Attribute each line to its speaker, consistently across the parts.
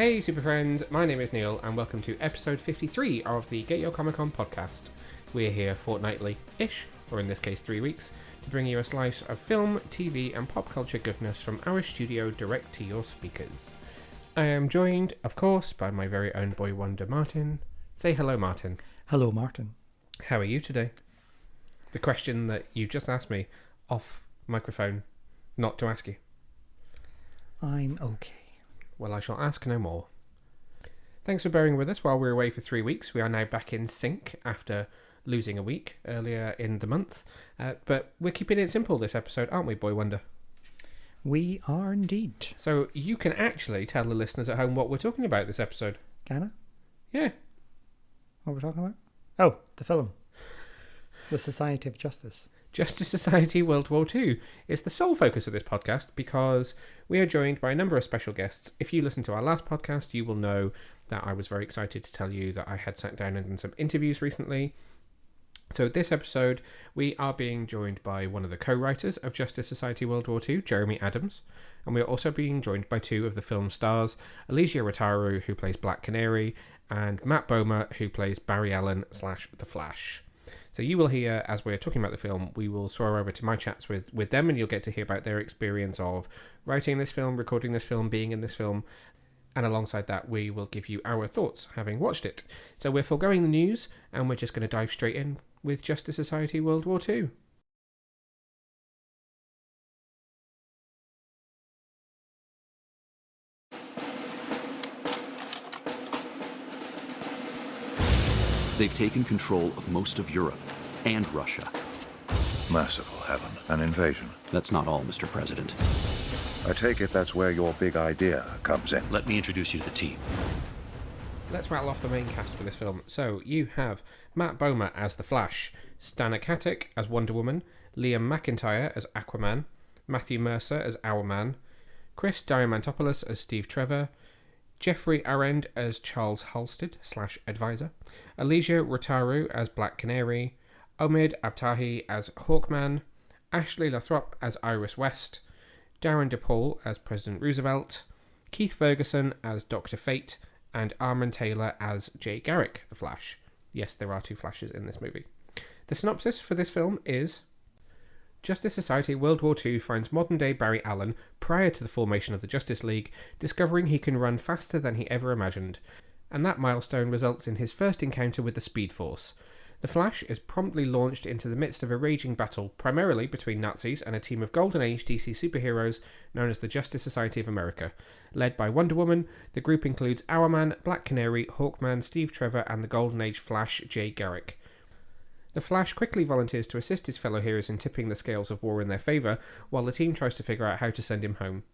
Speaker 1: Hey super friends, my name is Neil and welcome to episode 53 of the Get Your Comic Con podcast. We're here fortnightly-ish, or in this case 3 weeks, to bring you a slice of film, TV and pop culture goodness from our studio direct to your speakers. I am joined, of course, by my very own boy wonder Martin. Say hello, Martin.
Speaker 2: Hello, Martin.
Speaker 1: How are you today? The question that you just asked me off microphone, not to ask you.
Speaker 2: I'm okay.
Speaker 1: Well, I shall ask no more. Thanks for bearing with us while we were away for 3 weeks. We are now back in sync after losing a week earlier in the month. But we're keeping it simple this episode, aren't we, Boy Wonder?
Speaker 2: We are indeed.
Speaker 1: So you can actually tell the listeners at home what we're talking about this episode.
Speaker 2: Can I?
Speaker 1: Yeah.
Speaker 2: What are we talking about? Oh, the film. The Society of Justice.
Speaker 1: Justice Society World War II is the sole focus of this podcast because we are joined by a number of special guests. If you listen to our last podcast, you will know that I was very excited to tell you that I had sat down and done some interviews recently. So this episode, we are being joined by one of the co-writers of Justice Society World War II, Jeremy Adams, and we are also being joined by two of the film stars, Elysia Rotaru, who plays Black Canary, and Matt Bomer, who plays Barry Allen / The Flash. So you will hear, as we're talking about the film, we will soar over to my chats with them, and you'll get to hear about their experience of writing this film, recording this film, being in this film, and alongside that, we will give you our thoughts, having watched it. So we're foregoing the news, and we're just going to dive straight in with Justice Society World War II.
Speaker 3: They've taken control of most of Europe and Russia.
Speaker 4: Merciful heaven, an invasion.
Speaker 3: That's not all, Mr. President.
Speaker 4: I take it that's where your big idea comes in.
Speaker 3: Let me introduce you to the team.
Speaker 1: Let's rattle off the main cast for this film. So you have Matt Bomer as The Flash, Stana Katic as Wonder Woman, Liam McIntyre as Aquaman, Matthew Mercer as Owlman, Chris Diamantopoulos as Steve Trevor, Jeffrey Arend as Charles Halstead / advisor, Elysia Rotaru as Black Canary, Omid Abtahi as Hawkman, Ashley Lathrop as Iris West, Darren DePaul as President Roosevelt, Keith Ferguson as Dr. Fate, and Armin Taylor as Jay Garrick, the Flash. Yes, there are two Flashes in this movie. The synopsis for this film is: Justice Society World War II finds modern-day Barry Allen, prior to the formation of the Justice League, discovering he can run faster than he ever imagined, and that milestone results in his first encounter with the Speed Force. The Flash is promptly launched into the midst of a raging battle, primarily between Nazis and a team of Golden Age DC superheroes known as the Justice Society of America. Led by Wonder Woman, the group includes Owlman, Black Canary, Hawkman, Steve Trevor, and the Golden Age Flash, Jay Garrick. The Flash quickly volunteers to assist his fellow heroes in tipping the scales of war in their favour, while the team tries to figure out how to send him home.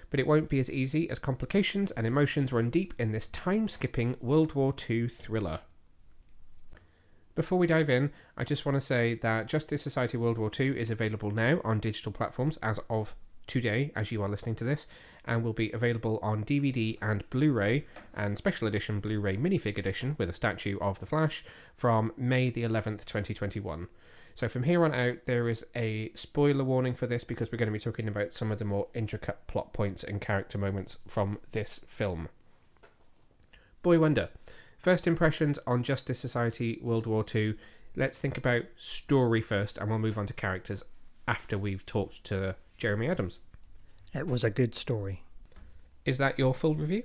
Speaker 1: But it won't be as easy, as complications and emotions run deep in this time-skipping World War II thriller. Before we dive in, I just want to say that Justice Society World War II is available now on digital platforms as of today, as you are listening to this, and will be available on DVD and Blu-ray, and special edition Blu-ray minifig edition with a statue of the Flash from May the 11th, 2021. So from here on out, there is a spoiler warning for this because we're going to be talking about some of the more intricate plot points and character moments from this film. Boy Wonder, first impressions on Justice Society World War II. Let's think about story first, and we'll move on to characters after we've talked to Jeremy Adams.
Speaker 2: It was a good story.
Speaker 1: Is that your full review?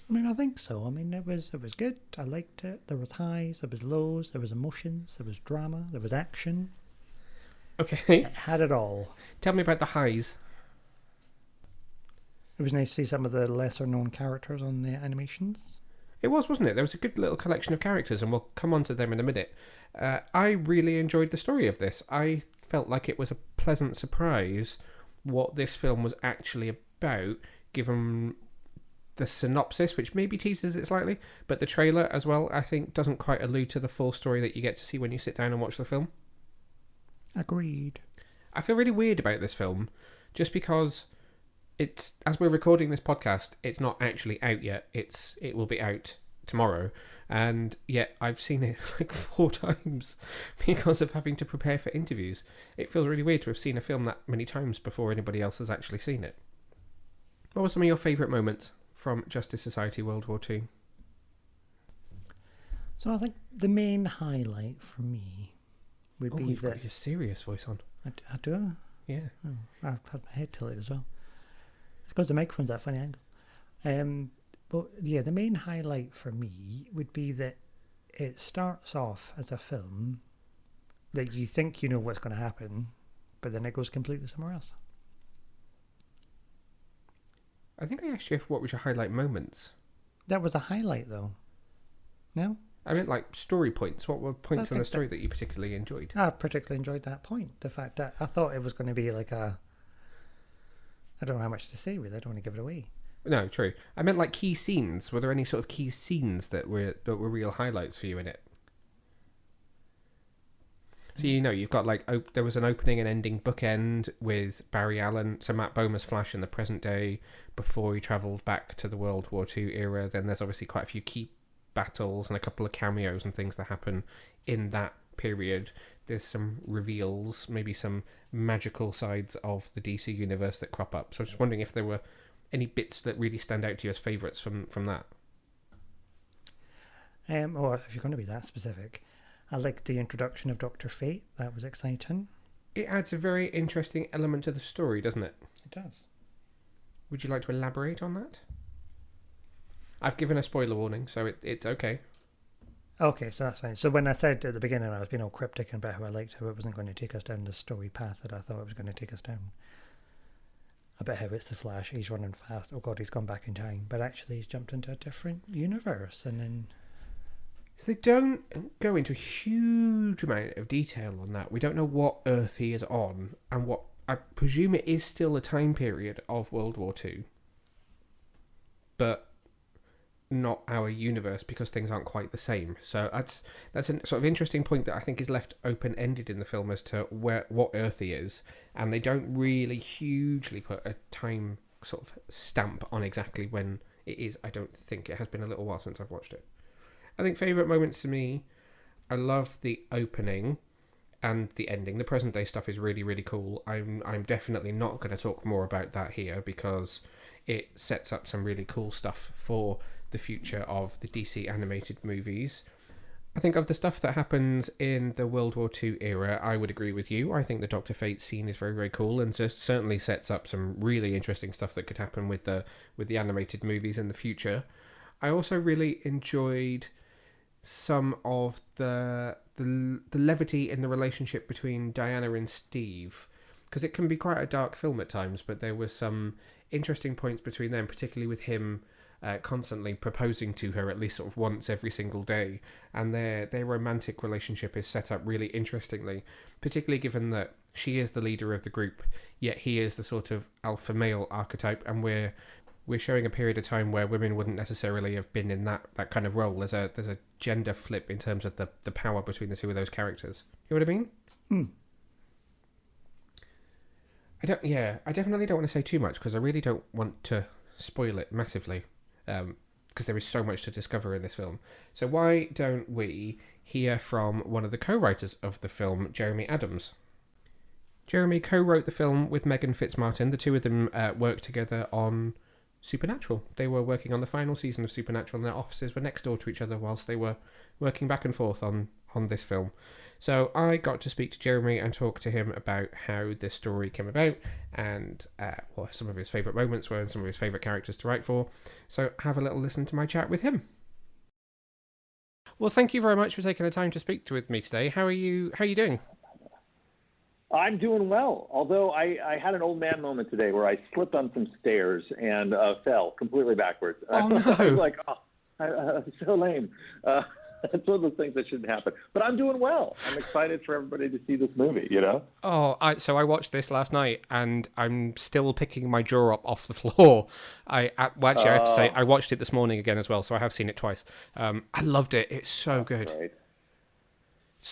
Speaker 2: I mean, I think so. I mean, it was good. I liked it. There was highs, there was lows, there was emotions, there was drama, there was action.
Speaker 1: Okay.
Speaker 2: It had it all.
Speaker 1: Tell me about the highs.
Speaker 2: It was nice to see some of the lesser known characters on the animations.
Speaker 1: It was, wasn't it? There was a good little collection of characters, and we'll come on to them in a minute. I really enjoyed the story of this. I felt like it was a pleasant surprise what this film was actually about, given the synopsis, which maybe teases it slightly, but the trailer as well, I think, doesn't quite allude to the full story that you get to see when you sit down and watch the film.
Speaker 2: Agreed.
Speaker 1: I feel really weird about this film, just because it's, as we're recording this podcast, it's not actually out yet. It will be out tomorrow, and yet I've seen it like 4 times because of having to prepare for interviews. It feels really weird to have seen a film that many times before anybody else has actually seen it. What were some of your favourite moments from Justice Society World War II?
Speaker 2: So I think the main highlight for me would be
Speaker 1: You've
Speaker 2: that...
Speaker 1: got your serious voice on.
Speaker 2: I do?
Speaker 1: Yeah.
Speaker 2: Oh, I've had my head tilted as well. It's because the microphone's at a funny angle. But yeah, the main highlight for me would be that it starts off as a film that you think you know what's going to happen, but then it goes completely somewhere else.
Speaker 1: I think I asked you what was your highlight moments.
Speaker 2: That was a highlight, though. No?
Speaker 1: I meant like story points. What were points in the story that you particularly enjoyed?
Speaker 2: I particularly enjoyed that point. The fact that I thought it was going to be like a... I don't know how much to say, really. I don't want to give it away.
Speaker 1: No, true. I meant like key scenes. Were there any sort of key scenes that were real highlights for you in it? So you've got like there was an opening and ending bookend with Barry Allen, so Matt Bomer's Flash in the present day before he travelled back to the World War II era. Then there's obviously quite a few key battles and a couple of cameos and things that happen in that period. There's some reveals, maybe some magical sides of the DC universe that crop up. So I was just wondering if there were any bits that really stand out to you as favourites from that.
Speaker 2: Or if you're going to be that specific, I liked the introduction of Dr. Fate. That was exciting.
Speaker 1: It adds a very interesting element to the story, doesn't it?
Speaker 2: It does.
Speaker 1: Would you like to elaborate on that? I've given a spoiler warning, so it's okay.
Speaker 2: Okay, so that's fine. So when I said at the beginning I was being all cryptic about how I liked how it wasn't going to take us down the story path that I thought it was going to take us down. About how it's the Flash, he's running fast, oh god, he's gone back in time. But actually he's jumped into a different universe and then...
Speaker 1: So they don't go into a huge amount of detail on that. We don't know what Earth he is on, and what I presume it is still a time period of World War II, but not our universe because things aren't quite the same. So that's a sort of interesting point that I think is left open-ended in the film as to what Earth he is, and they don't really hugely put a time sort of stamp on exactly when it is. I don't think. It has been a little while since I've watched it. I think favourite moments to me, I love the opening and the ending. The present day stuff is really, really cool. I'm definitely not going to talk more about that here because it sets up some really cool stuff for the future of the DC animated movies. I think of the stuff that happens in the World War II era, I would agree with you. I think the Dr. Fate scene is very, very cool and just certainly sets up some really interesting stuff that could happen with the animated movies in the future. I also really enjoyed some of the levity in the relationship between Diana and Steve, because it can be quite a dark film at times, but there were some interesting points between them, particularly with him constantly proposing to her at least sort of once every single day, and their romantic relationship is set up really interestingly, particularly given that she is the leader of the group, yet he is the sort of alpha male archetype, and we're showing a period of time where women wouldn't necessarily have been in that kind of role. There's a gender flip in terms of the power between the two of those characters. You know what I mean? I definitely don't want to say too much because I really don't want to spoil it massively, because there is so much to discover in this film. So why don't we hear from one of the co-writers of the film, Jeremy Adams? Jeremy co-wrote the film with Megan Fitzmartin. The two of them worked together on Supernatural. They were working on the final season of Supernatural, and their offices were next door to each other whilst they were working back and forth on this film. So I got to speak to Jeremy and talk to him about how this story came about and what some of his favourite moments were and some of his favourite characters to write for. So have a little listen to my chat with him. Well, thank you very much for taking the time to speak with me today. How are you doing?
Speaker 5: I'm doing well, although I had an old man moment today where I slipped on some stairs and fell completely backwards.
Speaker 1: Oh, no.
Speaker 5: I was like, so lame. It's one of those things that shouldn't happen. But I'm doing well. I'm excited for everybody to see this movie, you know?
Speaker 1: Oh, so I watched this last night, and I'm still picking my jaw up off the floor. I have to say, I watched it this morning again as well, so I have seen it twice. I loved it. It's so good.
Speaker 5: Right.
Speaker 1: It's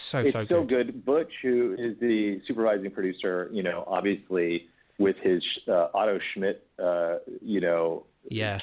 Speaker 1: so
Speaker 5: good. Butch, who is the supervising producer, obviously with his Otto Schmidt,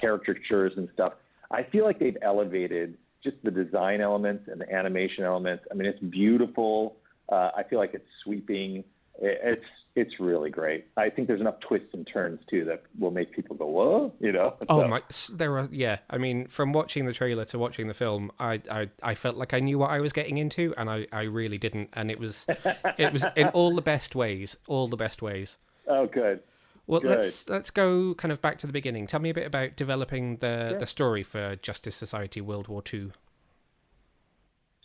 Speaker 5: caricatures and stuff, I feel like they've elevated just the design elements and the animation elements. I mean, it's beautiful. I feel like it's sweeping. It's It's really great. I think there's enough twists and turns too that will make people go, "Whoa," you know.
Speaker 1: Oh
Speaker 5: So,
Speaker 1: my, there are, yeah. I mean, from watching the trailer to watching the film, I felt like I knew what I was getting into, and I really didn't. And it was in all the best ways, all the best ways.
Speaker 5: Oh, good.
Speaker 1: Well,
Speaker 5: Good.
Speaker 1: let's go kind of back to the beginning. Tell me a bit about developing the story for Justice Society World War II.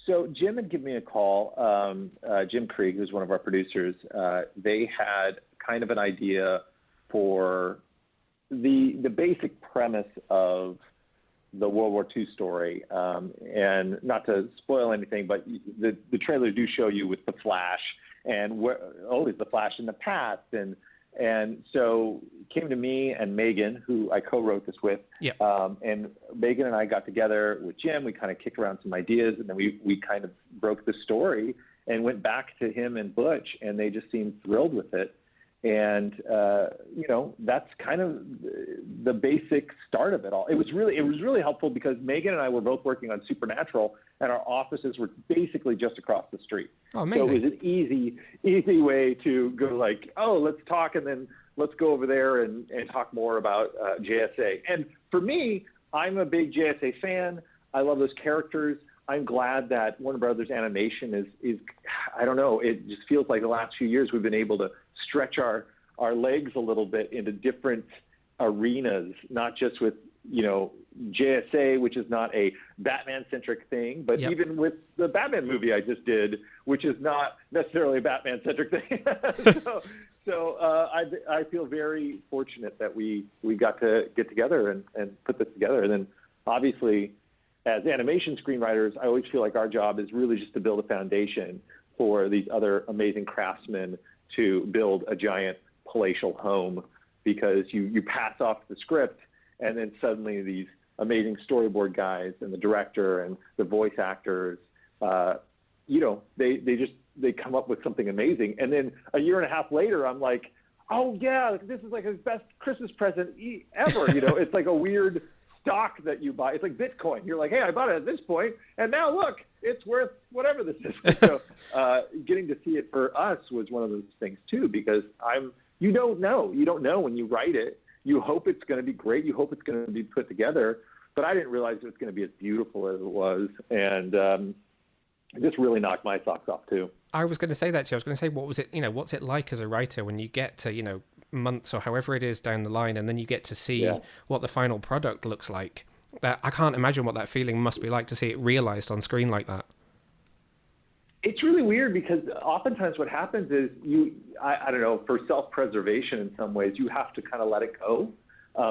Speaker 5: So Jim had given me a call. Jim Krieg, who's one of our producers, they had kind of an idea for the basic premise of the World War II story. And not to spoil anything, but the trailers do show you with the Flash and is the Flash in the past, and so came to me and Megan, who I co-wrote this with.
Speaker 1: Yeah.
Speaker 5: And Megan and I got together with Jim. We kind of kicked around some ideas, and then we kind of broke the story and went back to him and Butch, and they just seemed thrilled with it. And that's kind of the basic start of it all. It was really helpful because Megan and I were both working on Supernatural, and our offices were basically just across the street.
Speaker 1: Oh, amazing.
Speaker 5: So it was an easy way to go like, oh, let's talk, and then let's go over there and talk more about JSA. And for me, I'm a big JSA fan. I love those characters. I'm glad that Warner Brothers Animation is I don't know, it just feels like the last few years we've been able to stretch our legs a little bit into different arenas, not just with, JSA, which is not a Batman-centric thing, but even with the Batman movie I just did, which is not necessarily a Batman-centric thing. So I feel very fortunate that we got to get together and put this together. And then obviously, as animation screenwriters, I always feel like our job is really just to build a foundation for these other amazing craftsmen to build a giant palatial home, because you pass off the script and then suddenly these amazing storyboard guys and the director and the voice actors, they come up with something amazing. And then a year and a half later, I'm like, oh yeah, this is like his best Christmas present ever. It's like a weird stock that you buy. It's like Bitcoin. You're like, hey, I bought it at this point, and now look, it's worth whatever this is. So getting to see it for us was one of those things too, because you don't know when you write it. You hope it's going to be great. You hope it's going to be put together. But I didn't realize it was going to be as beautiful as it was, and it just really knocked my socks off too.
Speaker 1: I was going to say that to you. I was going to say, what was it? What's it like as a writer when you get to months or however it is down the line, and then you get to see what the final product looks like. That I can't imagine what that feeling must be like to see it realized on screen like that.
Speaker 5: It's really weird because oftentimes what happens is I don't know, for self-preservation in some ways, you have to kind of let it go.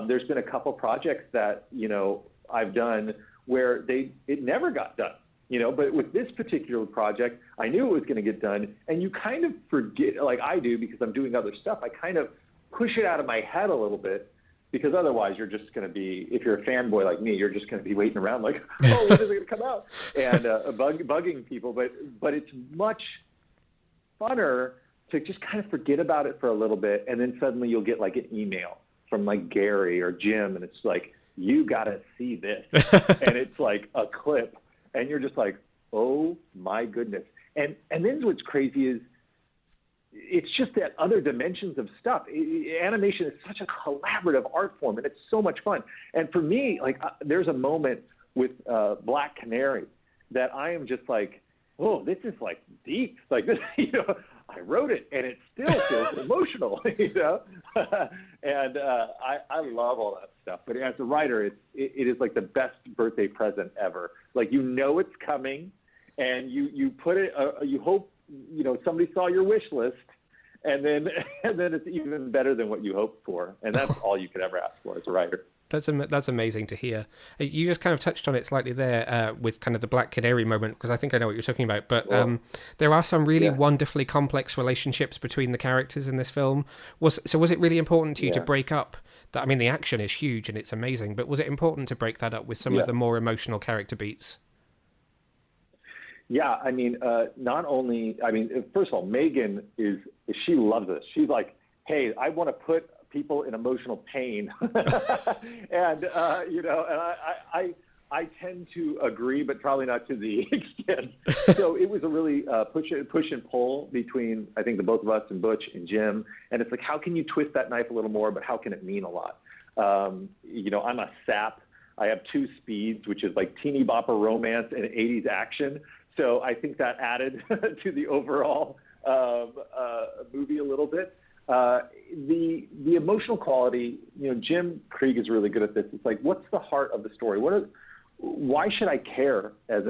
Speaker 5: There's been a couple projects that, I've done where it never got done, but with this particular project, I knew it was going to get done, and you kind of forget, like I do because I'm doing other stuff, I kind of push it out of my head a little bit, because otherwise you're just going to be, if you're a fanboy like me, you're just going to be waiting around like, oh, when is it going to come out? And bugging people. But it's much funner to just kind of forget about it for a little bit, and then suddenly you'll get like an email from like Gary or Jim, and it's like, you got to see this. And it's like a clip, and you're just like, oh my goodness. And then what's crazy is, it's just that other dimensions of stuff. Animation is such a collaborative art form, and it's so much fun. And for me, like, there's a moment with Black Canary that I am just like, oh, this is like deep. Like this, I wrote it, and it still feels emotional, And I love all that stuff. But as a writer, it is like the best birthday present ever. Like, it's coming, and you put it. You hope. Somebody saw your wish list, and then it's even better than what you hoped for, and that's all you could ever ask for as a writer.
Speaker 1: That's amazing to hear. You just kind of touched on it slightly there with kind of the Black Canary moment, because I think I know what you're talking about. But there are some really wonderfully complex relationships between the characters in this film. Was it really important to you to break up that? I mean, the action is huge and it's amazing, but was it important to break that up with some of the more emotional character beats?
Speaker 5: Yeah, I mean, first of all, Megan she loves this. She's like, hey, I want to put people in emotional pain. And, and I tend to agree, but probably not to the extent. So it was a really push and pull between, I think, the both of us and Butch and Jim. And it's like, how can you twist that knife a little more, but how can it mean a lot? I'm a sap. I have 2 speeds, which is like teeny bopper romance and 80s action. So I think that added to the overall movie a little bit. The emotional quality, Jim Krieg is really good at this. It's like, what's the heart of the story? Why should I care as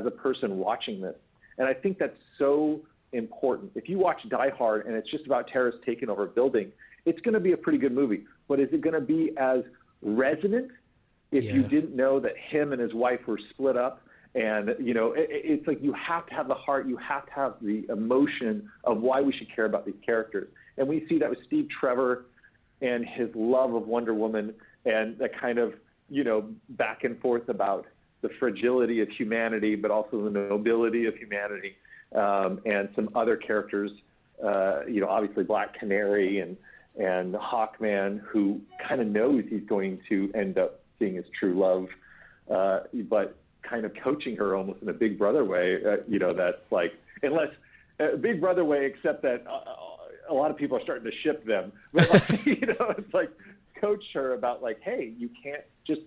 Speaker 5: a person watching this? And I think that's so important. If you watch Die Hard and it's just about terrorists taking over a building, it's going to be a pretty good movie. But is it going to be as resonant if you didn't know that him and his wife were split up? And, it's like you have to have the heart, you have to have the emotion of why we should care about these characters. And we see that with Steve Trevor and his love of Wonder Woman and that kind of, back and forth about the fragility of humanity, but also the nobility of humanity, and some other characters, obviously Black Canary and Hawkman, who kind of knows he's going to end up seeing his true love, but kind of coaching her almost in a Big Brother way, that's like, unless Big Brother way, except that a lot of people are starting to ship them. But like, it's like coach her about like, hey, you can't just,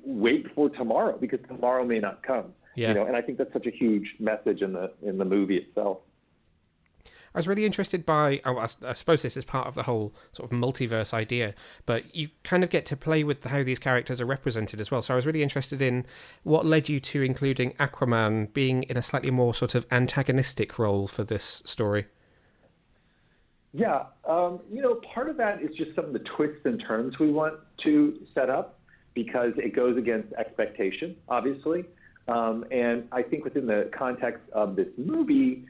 Speaker 5: wait for tomorrow because tomorrow may not come.
Speaker 1: Yeah.
Speaker 5: And I think that's such a huge message in the movie itself.
Speaker 1: I was really interested by, I suppose this is part of the whole sort of multiverse idea, but you kind of get to play with how these characters are represented as well. So I was really interested in what led you to including Aquaman being in a slightly more sort of antagonistic role for this story.
Speaker 5: Yeah, part of that is just some of the twists and turns we want to set up because it goes against expectation, obviously. And I think within the context of this movie,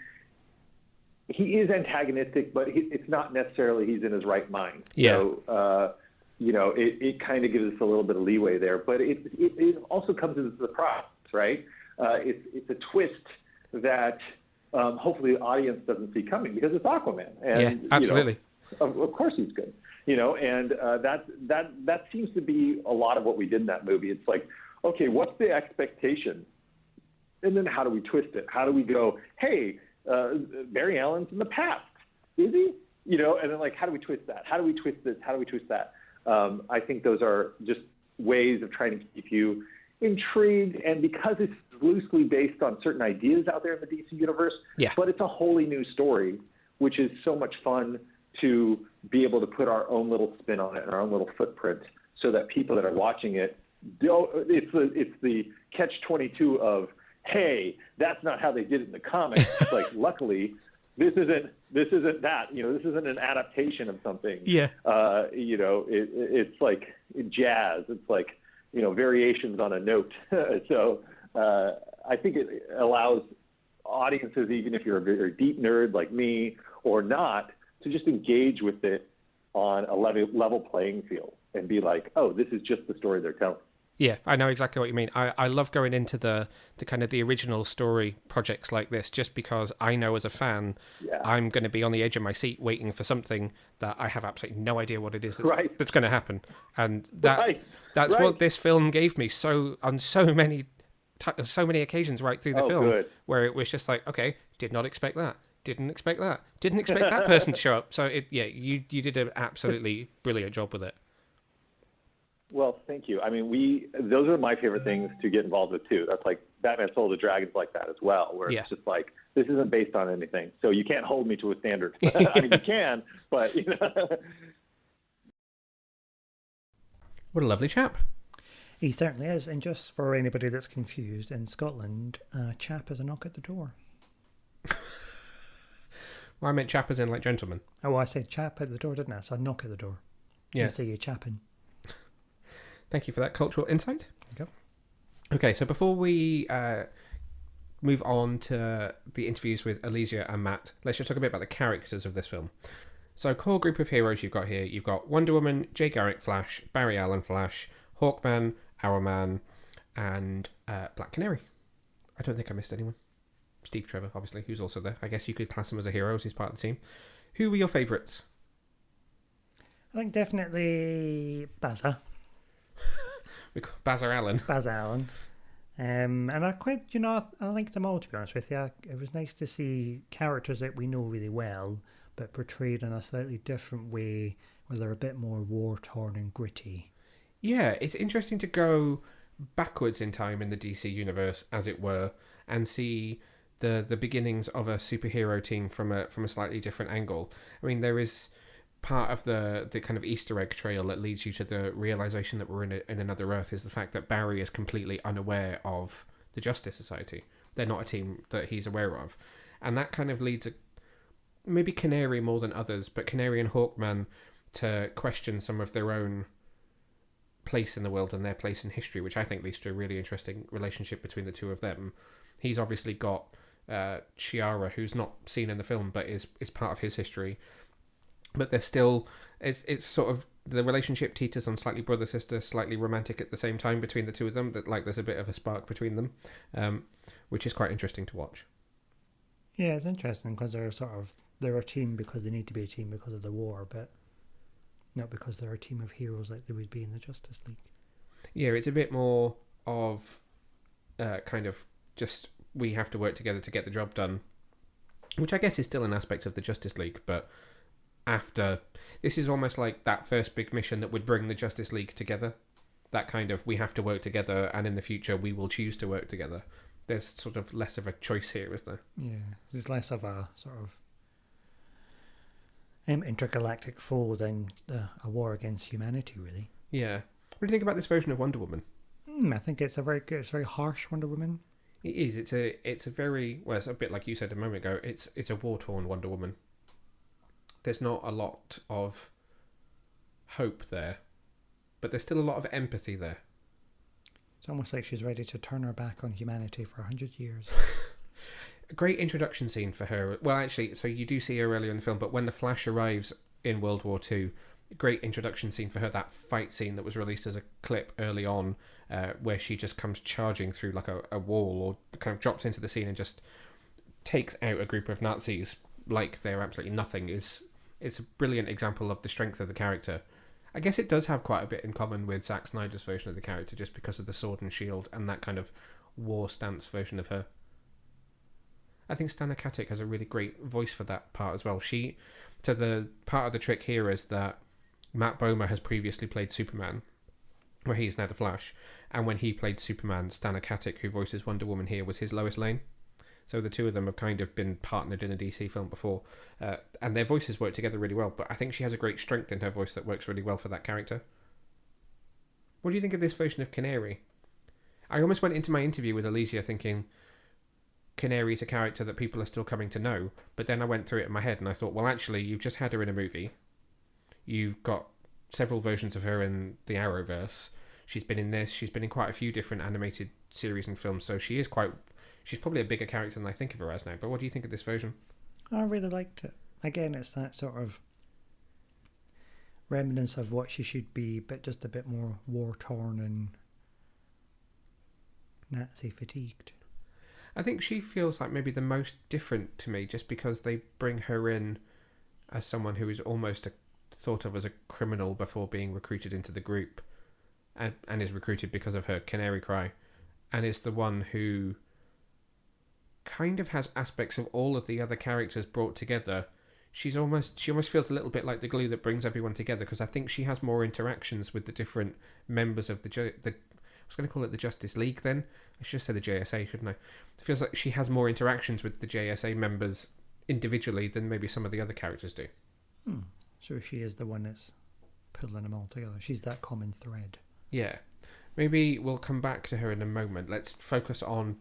Speaker 5: he is antagonistic, but it's not necessarily he's in his right mind.
Speaker 1: Yeah.
Speaker 5: So, it kind of gives us a little bit of leeway there. But it also comes as a surprise, right? It's a twist that hopefully the audience doesn't see coming because it's Aquaman. And,
Speaker 1: yeah, absolutely.
Speaker 5: Of course he's good. And that seems to be a lot of what we did in that movie. It's like, okay, what's the expectation? And then how do we twist it? How do we go, hey, Barry Allen's in the past, is he? And then like, how do we twist that? How do we twist this? How do we twist that? I think those are just ways of trying to keep you intrigued. And because it's loosely based on certain ideas out there in the DC universe, but it's a wholly new story, which is so much fun to be able to put our own little spin on it and our own little footprint so that people that are watching it, it's the catch-22 of, hey, that's not how they did it in the comics. It's like, luckily, this isn't that. This isn't an adaptation of something.
Speaker 1: Yeah.
Speaker 5: It's like jazz. It's like, variations on a note. So I think it allows audiences, even if you're a very deep nerd like me or not, to just engage with it on a level playing field and be like, oh, this is just the story they're telling.
Speaker 1: Yeah, I know exactly what you mean. I love going into the kind of the original story projects like this just because I know as a fan, I'm going to be on the edge of my seat waiting for something that I have absolutely no idea what it is that's going to happen. And that's what this film gave me on so many occasions right through the film where it was just like, okay, did not expect that. Didn't expect that. Didn't expect that person to show up. So you did an absolutely brilliant job with it.
Speaker 5: Well, thank you. I mean, those are my favorite things to get involved with too. That's like Batman Soul of the Dragons like that as well, where it's just like, this isn't based on anything. So you can't hold me to a standard. I mean, you can, but
Speaker 1: What a lovely chap.
Speaker 2: He certainly is. And just for anybody that's confused, in Scotland, chap is a knock at the door.
Speaker 1: Well, I meant chap as in like gentleman.
Speaker 2: Oh, I said chap at the door, didn't I? So knock at the door.
Speaker 1: Yeah.
Speaker 2: I say you're chapping.
Speaker 1: Thank you for that cultural insight.
Speaker 2: There you go.
Speaker 1: Okay, so before we move on to the interviews with Elysia and Matt, let's just talk a bit about the characters of this film. So, core group of heroes you've got here. You've got Wonder Woman, Jay Garrick Flash, Barry Allen Flash, Hawkman, Arrowman, and Black Canary. I don't think I missed anyone. Steve Trevor, obviously, who's also there. I guess you could class him as a hero, as he's part of the team. Who were your favourites?
Speaker 2: I think definitely Baza.
Speaker 1: Bazzer Allen.
Speaker 2: Baz Allen. And I quite, I liked them all, to be honest with you. It was nice to see characters that we know really well, but portrayed in a slightly different way, where they're a bit more war-torn and gritty.
Speaker 1: Yeah, it's interesting to go backwards in time in the DC universe, as it were, and see the beginnings of a superhero team from a slightly different angle. I mean, there is part of the kind of Easter egg trail that leads you to the realization that we're in another Earth is the fact that Barry is completely unaware of the Justice Society. They're not a team that he's aware of, and that kind of leads maybe Canary more than others, but Canary and Hawkman to question some of their own place in the world and their place in history, which I think leads to a really interesting relationship between the two of them. He's obviously got Chiara, who's not seen in the film, but is part of his history. But there's still, it's sort of, the relationship teeters on slightly brother-sister, slightly romantic at the same time between the two of them, that like there's a bit of a spark between them, which is quite interesting to watch.
Speaker 2: Yeah, it's interesting because they're a team because they need to be a team because of the war, but not because they're a team of heroes like they would be in the Justice League.
Speaker 1: Yeah, it's a bit more of kind of just we have to work together to get the job done, which I guess is still an aspect of the Justice League, but after, this is almost like that first big mission that would bring the Justice League together. That kind of, we have to work together, and in the future we will choose to work together. There's sort of less of a choice here, is there?
Speaker 2: Yeah, there's less of a sort of intergalactic foe than a war against humanity, really.
Speaker 1: Yeah. What do you think about this version of Wonder Woman?
Speaker 2: I think it's a very harsh Wonder Woman.
Speaker 1: It is. It's a very, well, it's a bit like you said a moment ago. It's a war-torn Wonder Woman. There's not a lot of hope there, but there's still a lot of empathy there.
Speaker 2: It's almost like she's ready to turn her back on humanity for 100 years.
Speaker 1: A great introduction scene for her. Well, actually, so you do see her earlier in the film, but when the Flash arrives in World War II, great introduction scene for her, that fight scene that was released as a clip early on, where she just comes charging through like a wall, or kind of drops into the scene and just takes out a group of Nazis like they're absolutely nothing. It's a brilliant example of the strength of the character. I guess it does have quite a bit in common with Zack Snyder's version of the character, just because of the sword and shield and that kind of war stance version of her. I think Stana Katic has a really great voice for that part as well. The part of the trick here is that Matt Bomer has previously played Superman, where he's now the Flash, and when he played Superman, Stana Katic, who voices Wonder Woman here, was his Lois Lane. So the two of them have kind of been partnered in a DC film before, and their voices work together really well, but I think she has a great strength in her voice that works really well for that character. What do you think of this version of Canary? I almost went into my interview with Elysia thinking Canary's a character that people are still coming to know, but then I went through it in my head and I thought, well, actually, you've just had her in a movie. You've got several versions of her in the Arrowverse. She's been in this. She's been in quite a few different animated series and films, so she's probably a bigger character than I think of her as now. But what do you think of this version?
Speaker 2: I really liked it. Again, it's that sort of remnants of what she should be, but just a bit more war-torn and Nazi fatigued.
Speaker 1: I think she feels like maybe the most different to me, just because they bring her in as someone who is almost thought of as a criminal before being recruited into the group, and is recruited because of her canary cry, and is the one who kind of has aspects of all of the other characters brought together. She almost feels a little bit like the glue that brings everyone together, because I think she has more interactions with the different members of I was going to call it the Justice League then. I should say the JSA, shouldn't I? It feels like she has more interactions with the JSA members individually than maybe some of the other characters do.
Speaker 2: So she is the one that's pulling them all together. She's that common thread.
Speaker 1: Yeah. Maybe we'll come back to her in a moment. Let's focus on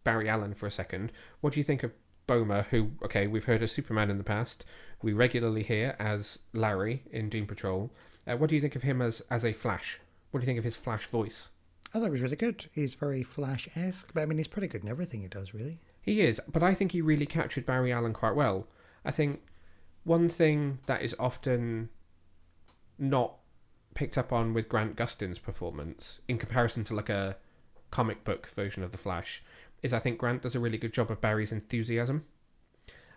Speaker 1: Barry Allen for a second. What do you think of Bomer, who, okay, we've heard as Superman in the past. We regularly hear as Larry in Doom Patrol. What do you think of him as a Flash? What do you think of his Flash voice?
Speaker 2: I thought it was really good. He's very Flash-esque, but I mean, he's pretty good in everything he does, really.
Speaker 1: He is, but I think he really captured Barry Allen quite well. I think one thing that is often not picked up on with Grant Gustin's performance, in comparison to like a comic book version of The Flash, is I think Grant does a really good job of Barry's enthusiasm.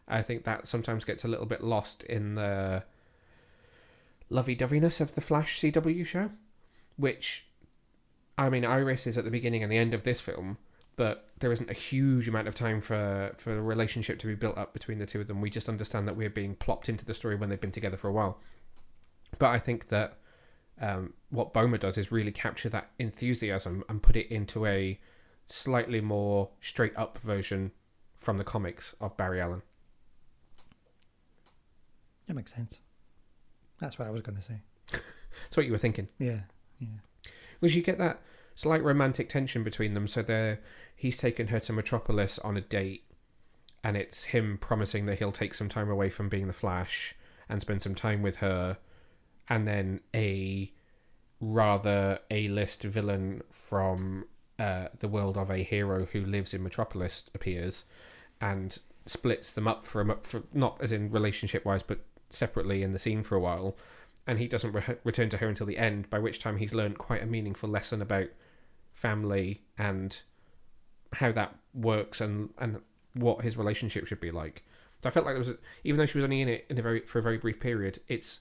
Speaker 1: I think that sometimes gets a little bit lost in the lovey-doveyness of the Flash CW show, which I mean, Iris is at the beginning and the end of this film, but there isn't a huge amount of time for a relationship to be built up between the two of them. We just understand that we're being plopped into the story when they've been together for a while. But I think that what Bomer does is really capture that enthusiasm and put it into a slightly more straight up version from the comics of Barry Allen.
Speaker 2: That makes sense. That's what I was going to say.
Speaker 1: That's what you were thinking.
Speaker 2: Yeah.
Speaker 1: Was you get that slight romantic tension between them? So he's taken her to Metropolis on a date, and it's him promising that he'll take some time away from being the Flash and spend some time with her, and then a rather A-list villain from the world of a hero who lives in Metropolis appears and splits them up for not as in relationship wise, but separately in the scene for a while, and he doesn't return to her until the end, by which time he's learned quite a meaningful lesson about family and how that works and what his relationship should be like. So I felt like there was even though she was only in it for a very brief period, it's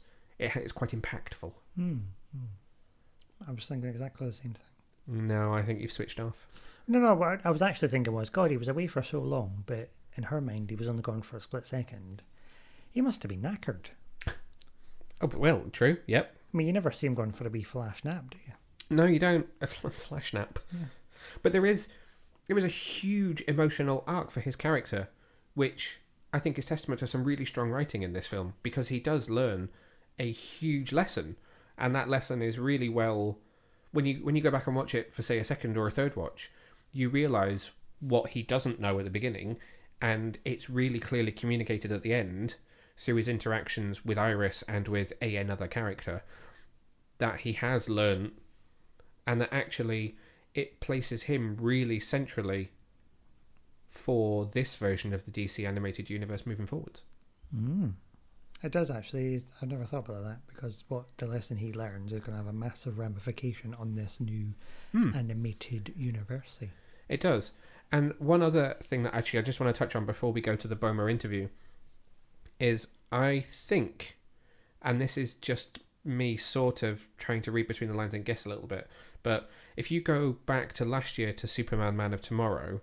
Speaker 1: quite impactful.
Speaker 2: I was thinking exactly the same thing.
Speaker 1: No, I think you've switched off.
Speaker 2: No, what I was actually thinking was, God, he was away for so long, but in her mind, he was only gone for a split second. He must have been knackered.
Speaker 1: Oh, well, true, yep.
Speaker 2: I mean, you never see him going for a wee flash nap, do you?
Speaker 1: No, you don't. A flash nap.
Speaker 2: Yeah.
Speaker 1: But there is a huge emotional arc for his character, which I think is testament to some really strong writing in this film, because he does learn a huge lesson, and that lesson is really well... When you go back and watch it for, say, a second or a third watch, you realise what he doesn't know at the beginning, and it's really clearly communicated at the end through his interactions with Iris and with another character that he has learned, and that actually it places him really centrally for this version of the DC animated universe moving forward.
Speaker 2: It does actually. I never thought about that, because what the lesson he learns is going to have a massive ramification on this new animated universe.
Speaker 1: It does. And one other thing that actually I just want to touch on before we go to the Bomer interview is I think, and this is just me sort of trying to read between the lines and guess a little bit, but if you go back to last year to Superman Man of Tomorrow,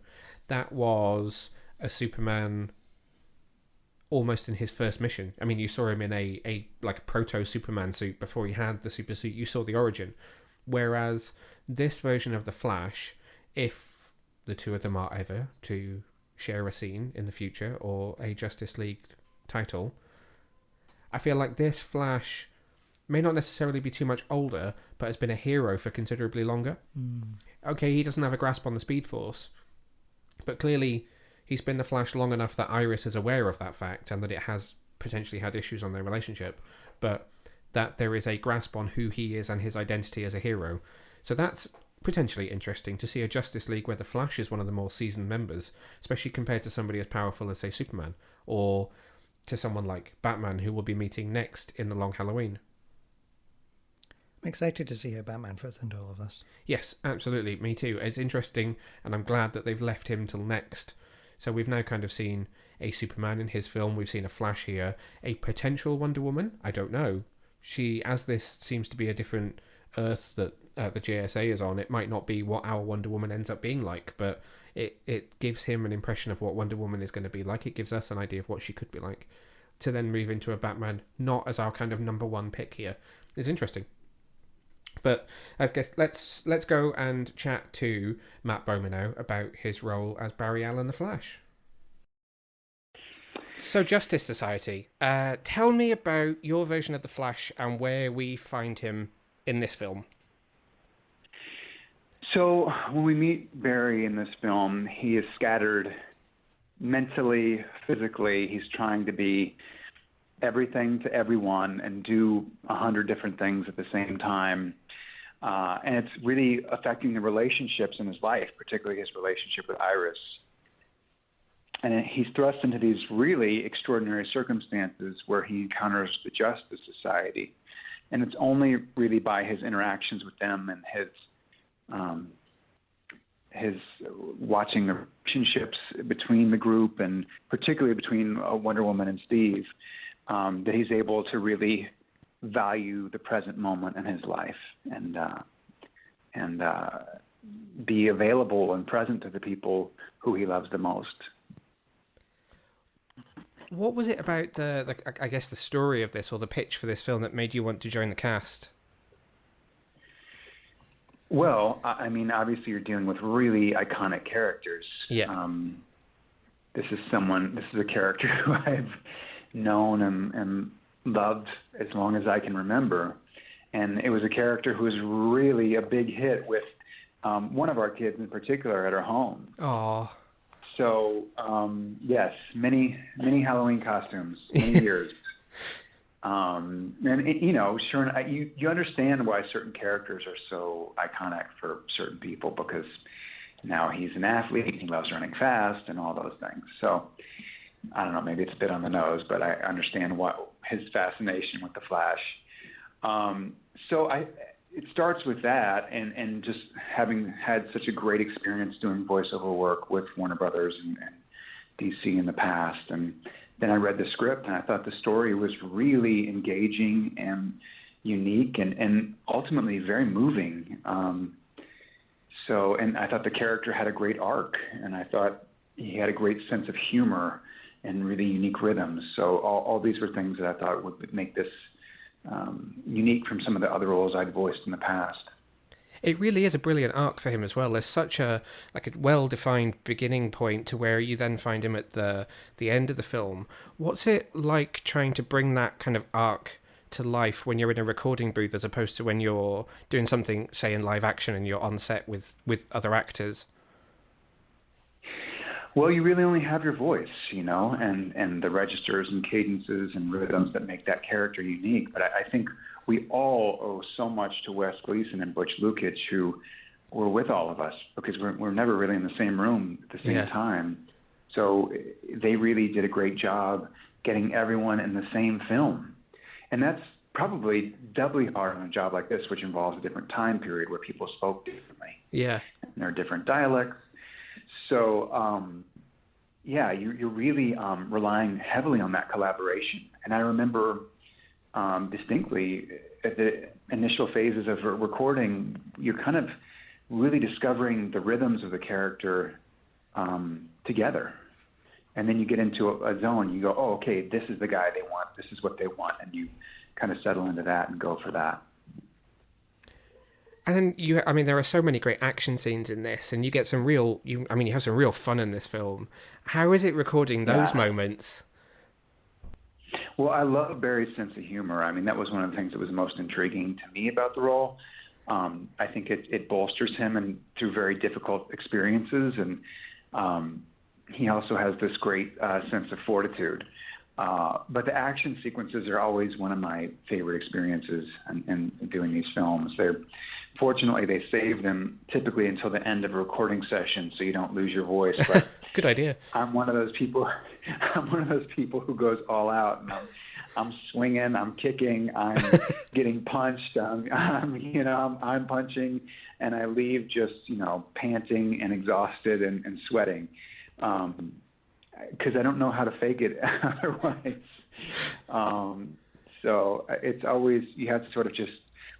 Speaker 1: that was a Superman almost in his first mission. I mean, you saw him in a proto Superman suit before he had the super suit. You saw the origin. Whereas this version of the Flash, if the two of them are ever to share a scene in the future or a Justice League title, I feel like this Flash may not necessarily be too much older, but has been a hero for considerably longer. Okay, he doesn't have a grasp on the Speed Force, but clearly he's been the Flash long enough that Iris is aware of that fact and that it has potentially had issues on their relationship, but that there is a grasp on who he is and his identity as a hero. So that's potentially interesting to see a Justice League where the Flash is one of the more seasoned members, especially compared to somebody as powerful as, say, Superman, or to someone like Batman, who we'll be meeting next in The Long Halloween.
Speaker 2: I'm excited to see how Batman fits into all of this.
Speaker 1: Yes, absolutely. Me too. It's interesting, and I'm glad that they've left him till next. So we've now kind of seen a Superman in his film. We've seen a Flash here. A potential Wonder Woman? I don't know. As this seems to be a different Earth that the JSA is on, it might not be what our Wonder Woman ends up being like, but it gives him an impression of what Wonder Woman is going to be like. It gives us an idea of what she could be like. To then move into a Batman, not as our kind of number one pick here, is interesting. But I guess let's go and chat to Matt Bomer now about his role as Barry Allen the Flash. So, Justice Society, tell me about your version of the Flash and where we find him in this film.
Speaker 6: So, when we meet Barry in this film, he is scattered mentally, physically. He's trying to be everything to everyone and do 100 different things at the same time. And it's really affecting the relationships in his life, particularly his relationship with Iris. And he's thrust into these really extraordinary circumstances where he encounters the Justice Society. And it's only really by his interactions with them and his watching the relationships between the group, and particularly between Wonder Woman and Steve, that he's able to really value the present moment in his life. And and be available and present to the people who he loves the most.
Speaker 1: What was it about I guess the story of this or the pitch for this film that made you want to join the cast?
Speaker 6: Well, I mean, obviously you're dealing with really iconic characters.
Speaker 1: Yeah.
Speaker 6: This is a character who I've known and loved as long as I can remember. And it was a character who was really a big hit with one of our kids in particular at our home.
Speaker 1: Oh.
Speaker 6: So, yes, many Halloween costumes, many years. And sure, you understand why certain characters are so iconic for certain people, because now he's an athlete, he loves running fast and all those things. So, I don't know, maybe it's a bit on the nose, but I understand what his fascination with the Flash. It starts with that, and just having had such a great experience doing voiceover work with Warner Brothers and DC in the past. And then I read the script, and I thought the story was really engaging and unique and ultimately very moving. And I thought the character had a great arc, and I thought he had a great sense of humor and really unique rhythms. So all these were things that I thought would make this unique from some of the other roles I'd voiced in the past.
Speaker 1: It really is a brilliant arc for him as well. There's such a well-defined beginning point to where you then find him at the end of the film. What's it like trying to bring that kind of arc to life when you're in a recording booth as opposed to when you're doing something, say, in live action and you're on set with other actors?
Speaker 6: Well, you really only have your voice, and the registers and cadences and rhythms that make that character unique. But I think we all owe so much to Wes Gleason and Butch Lukic, who were with all of us, because we're never really in the same room at the same time. So they really did a great job getting everyone in the same film. And that's probably doubly hard on a job like this, which involves a different time period where people spoke differently.
Speaker 1: Yeah.
Speaker 6: And there are different dialects. So, you're really relying heavily on that collaboration. And I remember distinctly at the initial phases of recording, you're kind of really discovering the rhythms of the character together. And then you get into a zone, you go, oh, okay, this is the guy they want, this is what they want, and you kind of settle into that and go for that.
Speaker 1: And then there are so many great action scenes in this, and you get some you have some real fun in this film. How is it recording those moments?
Speaker 6: Well, I love Barry's sense of humor. I mean, that was one of the things that was most intriguing to me about the role. I think it bolsters him through very difficult experiences, and he also has this great sense of fortitude. But the action sequences are always one of my favorite experiences in doing these films. Fortunately, they save them typically until the end of a recording session, so you don't lose your voice. But
Speaker 1: good idea.
Speaker 6: I'm one of those people. Who goes all out, and I'm swinging, I'm kicking, I'm getting punched, I'm punching, and I leave just panting and exhausted and sweating, because I don't know how to fake it otherwise. So it's always, you have to sort of just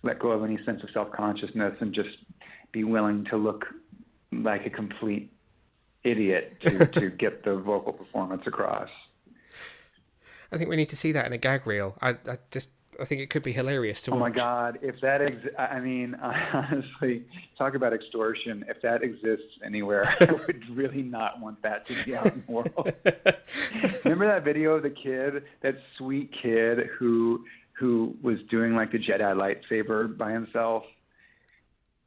Speaker 6: let go of any sense of self-consciousness and just be willing to look like a complete idiot to get the vocal performance across.
Speaker 1: I think we need to see that in a gag reel. I think it could be hilarious to watch.
Speaker 6: Oh my God, if that honestly, talk about extortion. If that exists anywhere, I would really not want that to be out in the world. Remember that video of the kid, that sweet kid who was doing like the Jedi lightsaber by himself?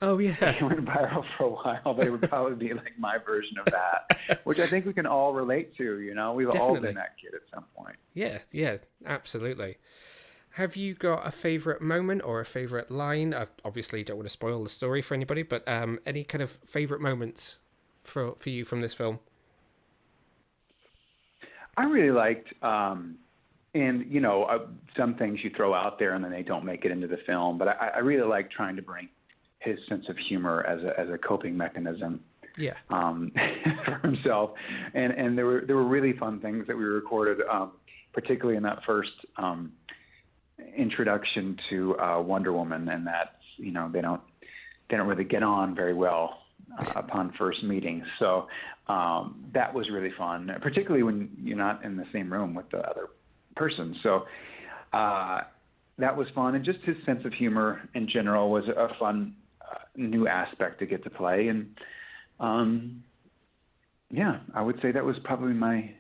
Speaker 1: Oh, yeah.
Speaker 6: He went viral for a while, but it would probably be like my version of that, which I think we can all relate to, We've
Speaker 1: Definitely.
Speaker 6: all been that kid at some point.
Speaker 1: Yeah, absolutely. Have you got a favourite moment or a favourite line? I obviously don't want to spoil the story for anybody, but any kind of favourite moments for you from this film?
Speaker 6: I really liked, some things you throw out there and then they don't make it into the film, but I really like trying to bring his sense of humor as a coping mechanism.
Speaker 1: Yeah.
Speaker 6: For himself. And there were really fun things that we recorded, particularly in that first introduction to Wonder Woman, and that they don't they don't really get on very well upon first meeting. So that was really fun, particularly when you're not in the same room with the other person. So that was fun. And just his sense of humor in general was a fun new aspect to get to play. And yeah, I would say that was probably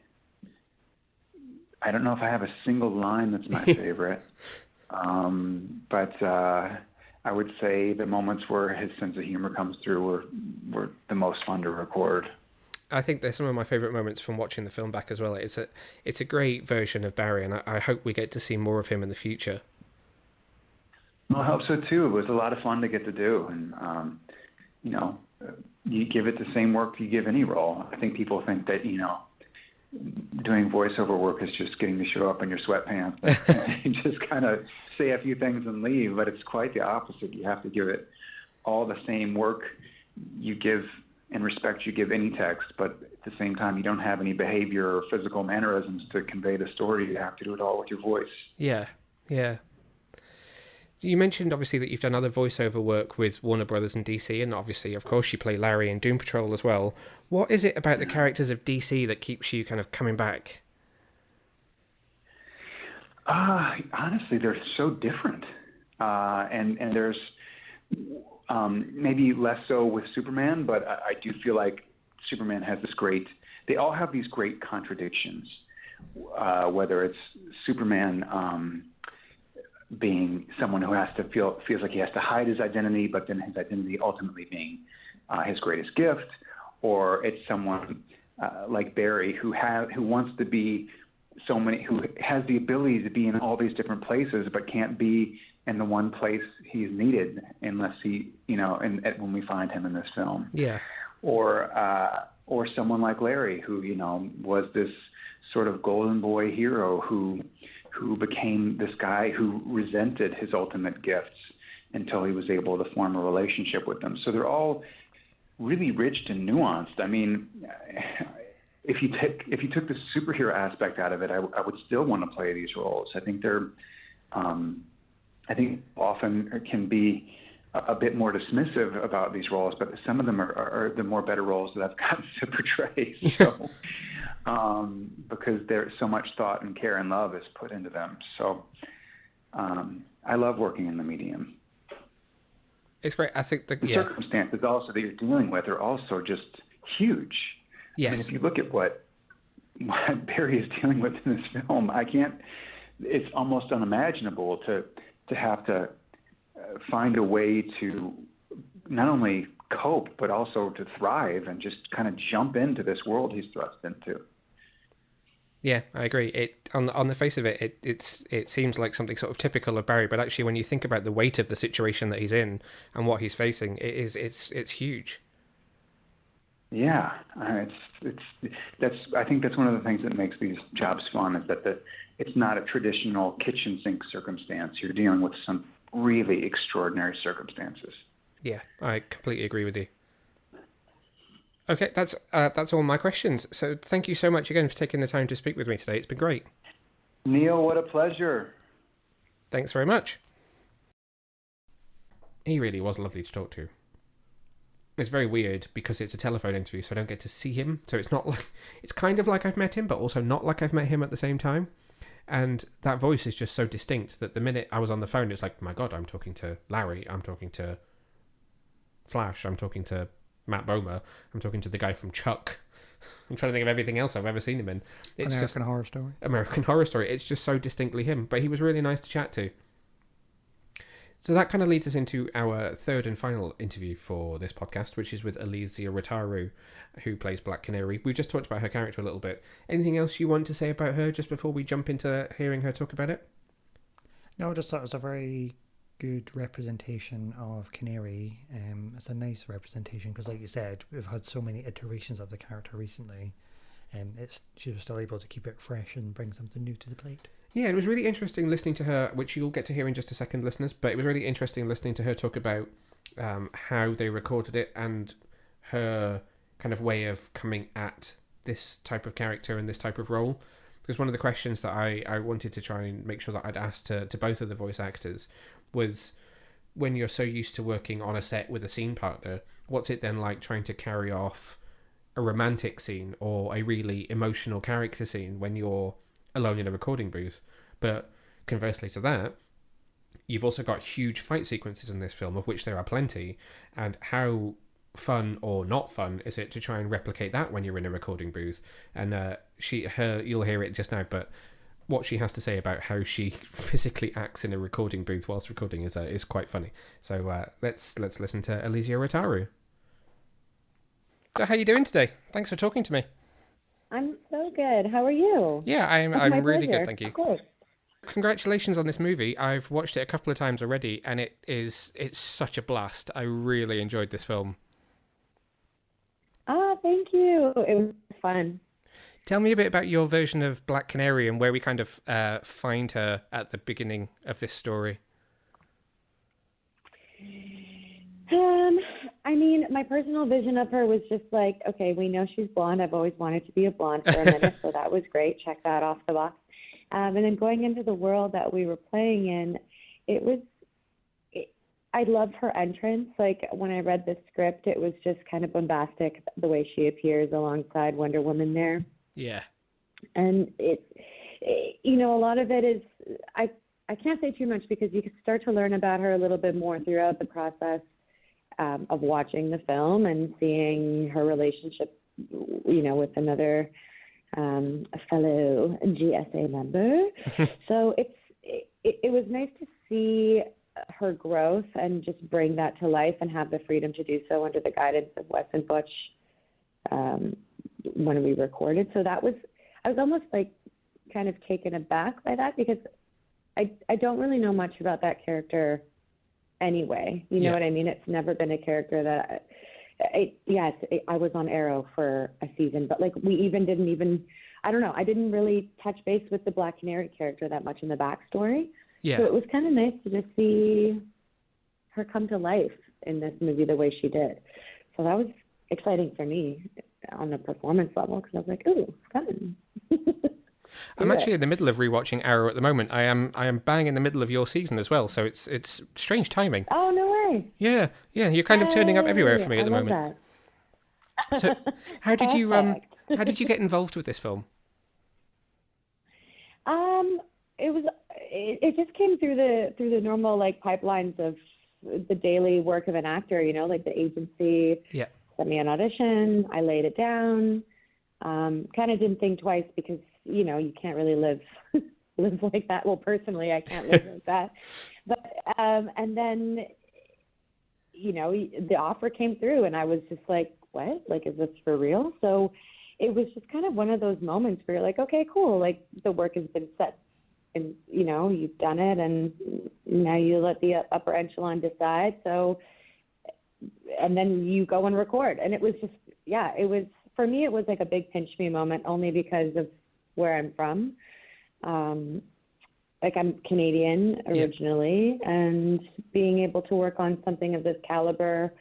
Speaker 6: I don't know if I have a single line that's my favorite, but I would say the moments where his sense of humor comes through were the most fun to record.
Speaker 1: I think they're some of my favourite moments from watching the film back as well. It's a great version of Barry, and I hope we get to see more of him in the future.
Speaker 6: Well, I hope so too. It was a lot of fun to get to do, and you give it the same work you give any role. I think people think that doing voiceover work is just getting to show up in your sweatpants and just kind of say a few things and leave, but it's quite the opposite. You have to give it all the same work you give and respect you give any text, but at the same time, you don't have any behavior or physical mannerisms to convey the story. You have to do it all with your voice.
Speaker 1: Yeah. You mentioned, obviously, that you've done other voiceover work with Warner Brothers and DC, and obviously, of course, you play Larry in Doom Patrol as well. What is it about the characters of DC that keeps you kind of coming back?
Speaker 6: Honestly, they're so different. And there's maybe less so with Superman, but I do feel like Superman has they all have these great contradictions, whether it's Superman being someone who feels like he has to hide his identity, but then his identity ultimately being his greatest gift, or it's someone like Barry who wants to be who has the ability to be in all these different places, but can't be in the one place he's needed unless when we find him in this film.
Speaker 1: Yeah.
Speaker 6: Or someone like Larry who was this sort of golden boy hero who became this guy who resented his ultimate gifts until he was able to form a relationship with them. So they're all really rich and nuanced. I mean, if you took the superhero aspect out of it, I would still want to play these roles. I think I think often can be a bit more dismissive about these roles, but some of them are the more better roles that I've gotten to portray. So. Because there's so much thought and care and love is put into them. So I love working in the medium.
Speaker 1: It's great. I think
Speaker 6: the circumstances also that you're dealing with are also just huge.
Speaker 1: Yes.
Speaker 6: I mean, if you look at what Barry is dealing with in this film, it's almost unimaginable to have to find a way to not only cope, but also to thrive and just kind of jump into this world he's thrust into.
Speaker 1: Yeah, I agree. On the face of it, it seems like something sort of typical of Barry, but actually, when you think about the weight of the situation that he's in and what he's facing, it's huge.
Speaker 6: Yeah, I think that's one of the things that makes these jobs fun is that it's not a traditional kitchen sink circumstance. You're dealing with some really extraordinary circumstances.
Speaker 1: Yeah, I completely agree with you. Okay, that's all my questions. So thank you so much again for taking the time to speak with me today. It's been great.
Speaker 6: Neil, what a pleasure.
Speaker 1: Thanks very much. He really was lovely to talk to. It's very weird because it's a telephone interview, so I don't get to see him. So it's kind of like I've met him, but also not like I've met him at the same time. And that voice is just so distinct that the minute I was on the phone, it's like, my God, I'm talking to Larry. I'm talking to Flash. I'm talking to Matt Bomer. I'm talking to the guy from Chuck. I'm trying to think of everything else I've ever seen him in. It's
Speaker 2: American Horror Story.
Speaker 1: American Horror Story. It's just so distinctly him. But he was really nice to chat to. So that kind of leads us into our third and final interview for this podcast, which is with Elysia Rotaru, who plays Black Canary. We just talked about her character a little bit. Anything else you want to say about her just before we jump into hearing her talk about it?
Speaker 2: No, I just thought it was a very good representation of Canary. It's a nice representation because, like you said, we've had so many iterations of the character recently. She was still able to keep it fresh and bring something new to the plate.
Speaker 1: Yeah, it was really interesting listening to her, which you'll get to hear in just a second, listeners, but it was really interesting listening to her talk about how they recorded it and her kind of way of coming at this type of character and this type of role. Because one of the questions that I wanted to try and make sure that I'd asked to both of the voice actors was, when you're so used to working on a set with a scene partner, what's it then like trying to carry off a romantic scene or a really emotional character scene when you're alone in a recording booth? But conversely to that, you've also got huge fight sequences in this film, of which there are plenty, and how fun or not fun is it to try and replicate that when you're in a recording booth? And you'll hear it just now, but what she has to say about how she physically acts in a recording booth whilst recording is quite funny. So let's listen to Elysia Rotaru. So how are you doing today? Thanks for talking to me.
Speaker 7: I'm so good. How are you?
Speaker 1: Yeah, I'm really good, thank you.
Speaker 7: Of course.
Speaker 1: Congratulations on this movie. I've watched it a couple of times already, and it's such a blast. I really enjoyed this film.
Speaker 7: Thank you. It was fun.
Speaker 1: Tell me a bit about your version of Black Canary and where we kind of find her at the beginning of this story.
Speaker 7: I mean, my personal vision of her was just like, okay, we know she's blonde. I've always wanted to be a blonde for a minute, so that was great. Check that off the box. And then going into the world that we were playing in, I loved her entrance. Like when I read the script, it was just kind of bombastic the way she appears alongside Wonder Woman there.
Speaker 1: Yeah.
Speaker 7: And a lot of it is, I can't say too much because you can start to learn about her a little bit more throughout the process of watching the film and seeing her relationship, with another a fellow GSA member. So it was nice to see her growth and just bring that to life and have the freedom to do so under the guidance of Wes and Butch when we recorded. So I was almost like kind of taken aback by that because I don't really know much about that character anyway. You know what I mean? It's never been a character that I was on Arrow for a season, but like I didn't really touch base with the Black Canary character that much in the backstory.
Speaker 1: Yeah.
Speaker 7: So it was kind of nice to just see her come to life in this movie the way she did. So that was exciting for me on the performance level because I was like, ooh, fun.
Speaker 1: I'm actually in the middle of rewatching Arrow at the moment. I am bang in the middle of your season as well, so it's strange timing.
Speaker 7: Oh, no way.
Speaker 1: Yeah, you're kind of turning up everywhere for me at the moment.
Speaker 7: That.
Speaker 1: So how did you get involved with this film?
Speaker 7: It just came through the normal like pipelines of the daily work of an actor, like the agency sent me an audition, I laid it down, kind of didn't think twice because you can't really live like that. Well, personally, I can't live like that. But and then the offer came through, and I was just like, what? Like, is this for real? So it was just kind of one of those moments where you're like, okay, cool. Like the work has been set, and you've done it, and now you let the upper echelon decide. So, and then you go and record, and it was just, it was, for me, it was like a big pinch me moment, only because of where I'm from. Like I'm Canadian originally, and being able to work on something of this caliber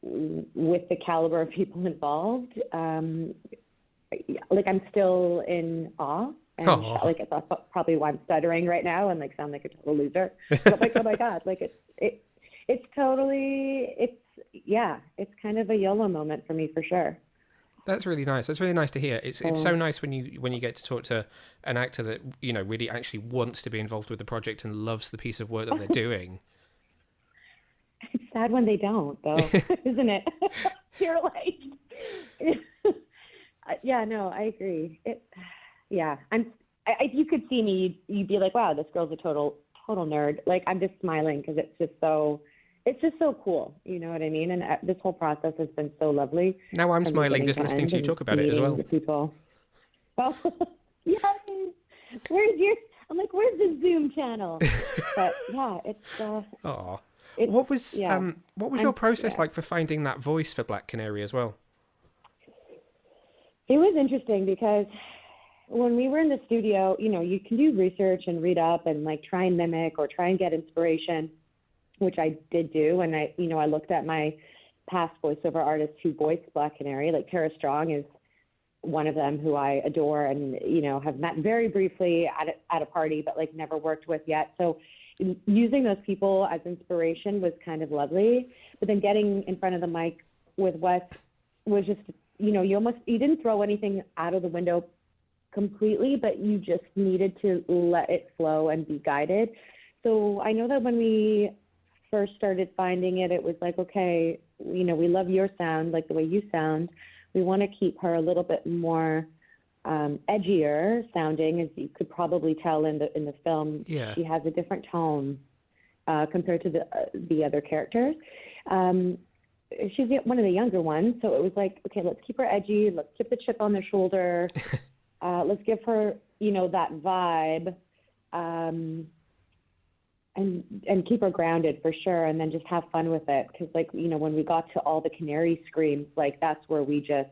Speaker 7: with the caliber of people involved, like I'm still in awe. And like that's probably why I'm stuttering right now and like sound like a total loser. But like, oh my God, like it's totally, it's kind of a YOLO moment for me for sure.
Speaker 1: That's really nice. That's really nice to hear. It's so nice when you get to talk to an actor that really actually wants to be involved with the project and loves the piece of work that they're doing.
Speaker 7: It's sad when they don't, though, isn't it? You're like, no, I agree. You could see me, you'd be like, wow, this girl's a total nerd. Like I'm just smiling because it's just so cool. You know what I mean? And this whole process has been so lovely.
Speaker 1: Now I'm smiling just listening to you talk about it as well.
Speaker 7: People. Oh, yeah. I'm like, where's the Zoom channel? But yeah, it's.
Speaker 1: What was your process like for finding that voice for Black Canary as well?
Speaker 7: It was interesting because when we were in the studio, you can do research and read up and like try and mimic or try and get inspiration, which I did do. And I looked at my past voiceover artists who voiced Black Canary, like Tara Strong is one of them who I adore and, have met very briefly at a party, but like never worked with yet. So using those people as inspiration was kind of lovely. But then getting in front of the mic with Wes was just, you didn't throw anything out of the window completely, but you just needed to let it flow and be guided. So I know that when we first started finding it, it was like, okay, we love your sound, like the way you sound. We want to keep her a little bit more edgier sounding, as you could probably tell in the film.
Speaker 1: Yeah.
Speaker 7: She has a different tone compared to the other characters. She's one of the younger ones, so it was like, okay, let's keep her edgy. Let's keep the chip on the shoulder. Let's give her, that vibe, and keep her grounded for sure, and then just have fun with it. Because, when we got to all the canary screams, that's where we just,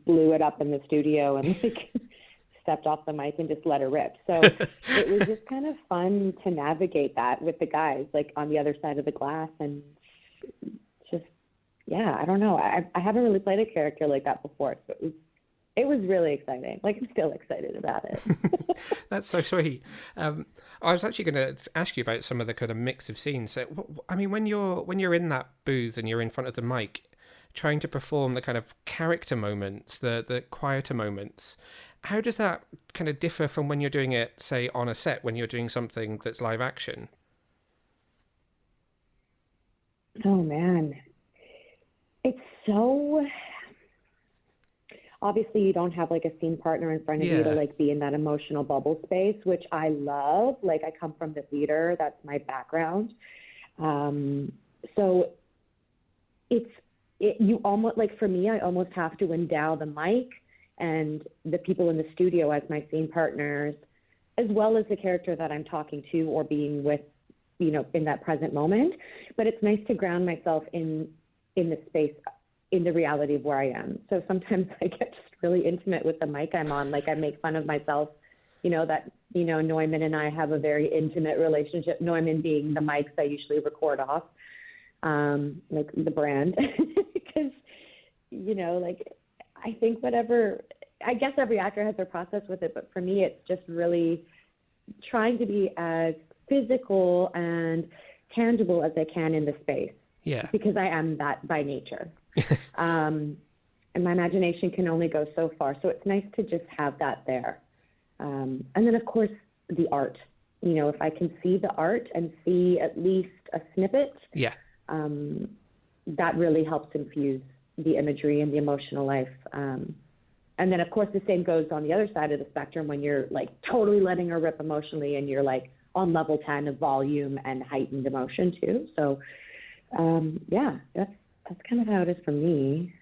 Speaker 7: blew it up in the studio and stepped off the mic and just let her rip. So it was just kind of fun to navigate that with the guys, on the other side of the glass, and just, yeah, I don't know. I haven't really played a character like that before, so it was really exciting. I'm still excited about it.
Speaker 1: That's so sweet. I was actually going to ask you about some of the kind of mix of scenes. So, when you're in that booth and you're in front of the mic, trying to perform the kind of character moments, the quieter moments, how does that kind of differ from when you're doing it, say, on a set, when you're doing something that's live action?
Speaker 7: Oh, man. It's so... Obviously, you don't have, a scene partner in front of you to, be in that emotional bubble space, which I love. I come from the theater. That's my background. So you almost, for me, I almost have to endow the mic and the people in the studio as my scene partners, as well as the character that I'm talking to or being with, in that present moment. But it's nice to ground myself in the space, in the reality of where I am. So sometimes I get just really intimate with the mic I'm on. I make fun of myself, that, Neumann and I have a very intimate relationship. Neumann being the mics I usually record off, the brand. Because, I think I guess every actor has their process with it, but for me, it's just really trying to be as physical and tangible as I can in the space.
Speaker 1: Yeah.
Speaker 7: Because I am that by nature. And my imagination can only go so far. So it's nice to just have that there. And then, of course, the art. If I can see the art and see at least a snippet, that really helps infuse the imagery and the emotional life. And then, of course, the same goes on the other side of the spectrum when you're, totally letting her rip emotionally and you're, on level 10 of volume and heightened emotion, too. So, that's kind of how it is for me.